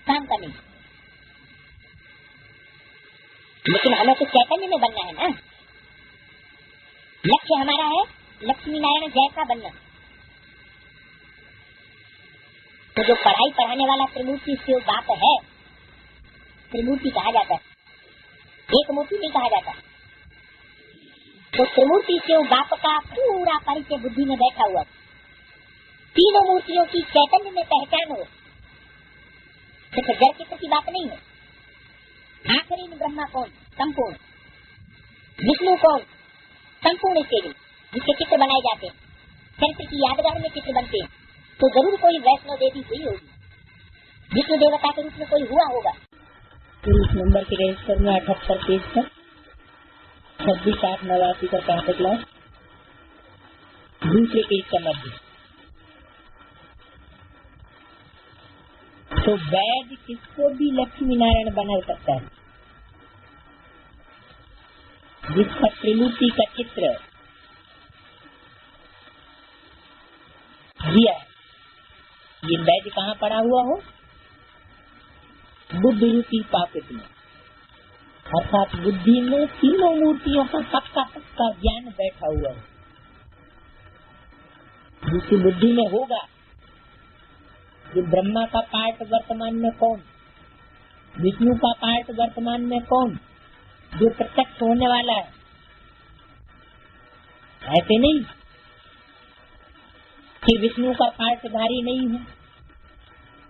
काम का नहीं। लेकिन हमें तो चैतन्य में बनना है ना। लक्ष्य हमारा है लक्ष्मी नारायण जैसा बनना। तो जो पढ़ाई पढ़ाने वाला त्रिमूर्ति से बात है, त्रिमूर्ति कहा जाता है, एक मूर्ति नहीं कहा जाता। तो त्रिमूर्ति से बाप का पूरा परिचय बुद्धि में बैठा हुआ। तीनों मूर्तियों की चैतन्य में पहचान हो, सिर्फ जड़ चित्र की बात नहीं है। आखिरी में ब्रह्मा कौन? संपूर्ण। विष्णु कौन? संपूर्ण शरीर, जिसके चित्र बनाए जाते हैं, चरित्र की यादगार में चित्र बनते हैं। तो जरूर कोई वैष्णव देवी हुई होगी, विष्णु देवता के रूप में कोई हुआ होगा। इस नंबर के रजिस्टर में 78 पेज पर 26/8/89 का 65 क्लास दूसरे पेज का मध्य। तो वैद्य किसको भी लक्ष्मी नारायण बना सकता है, जिसका त्रिमूर्ति का चित्र दिया है। ये वैद्य कहाँ पड़ा हुआ हो? बुद्धि रूपी पॉकेट में, अर्थात बुद्धि में तीनों मूर्तियों का पक्का ज्ञान बैठा हुआ है। जिसकी बुद्धि में होगा कि ब्रह्मा का पार्ट वर्तमान में कौन, विष्णु का पार्ट वर्तमान में कौन, जो प्रत्यक्ष होने वाला है। ऐसे नहीं कि विष्णु का पार्टधारी नहीं है,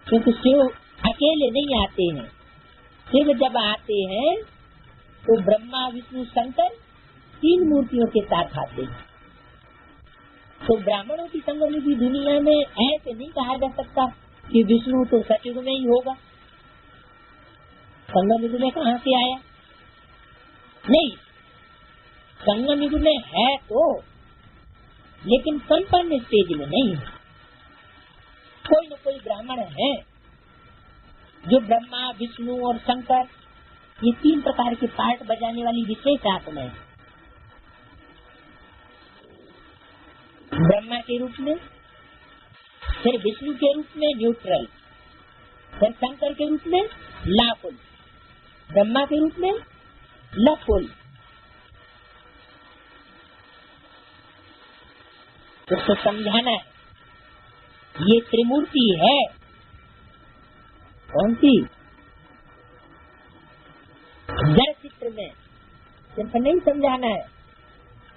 क्योंकि शिव अकेले नहीं आते हैं। शिव जब आते हैं तो ब्रह्मा विष्णु शंकर तीन मूर्तियों के साथ आते हैं। तो ब्राह्मणों की संगम की दुनिया में ऐसे नहीं कहा जा सकता कि विष्णु तो सतयुग में ही होगा, संगम युग में कहाँ से आया? नहीं, संगम युग में है तो, लेकिन संपन्न स्टेज में नहीं है। कोई न कोई ब्राह्मण है जो ब्रह्मा विष्णु और शंकर ये तीन प्रकार के पार्ट बजाने वाली विशेष आत्मा है। ब्रह्मा के रूप में, फिर विष्णु के रूप में न्यूट्रल, फिर शंकर के रूप में लाफुल, ब्रह्मा के रूप में लफुल। उसको समझाना है ये त्रिमूर्ति है। कौन सी? जड़ चित्र में सिर्फ नहीं समझाना है,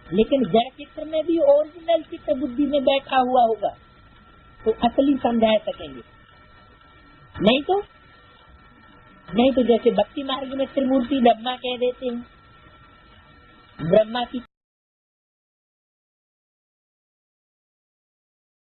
लेकिन जड़ चित्र में भी ओरिजिनल चित्र बुद्धि में बैठा हुआ होगा तो असली समझा सकेंगे। नहीं तो जैसे भक्ति मार्ग में त्रिमूर्ति ब्रह्मा कह देते हैं, ब्रह्मा की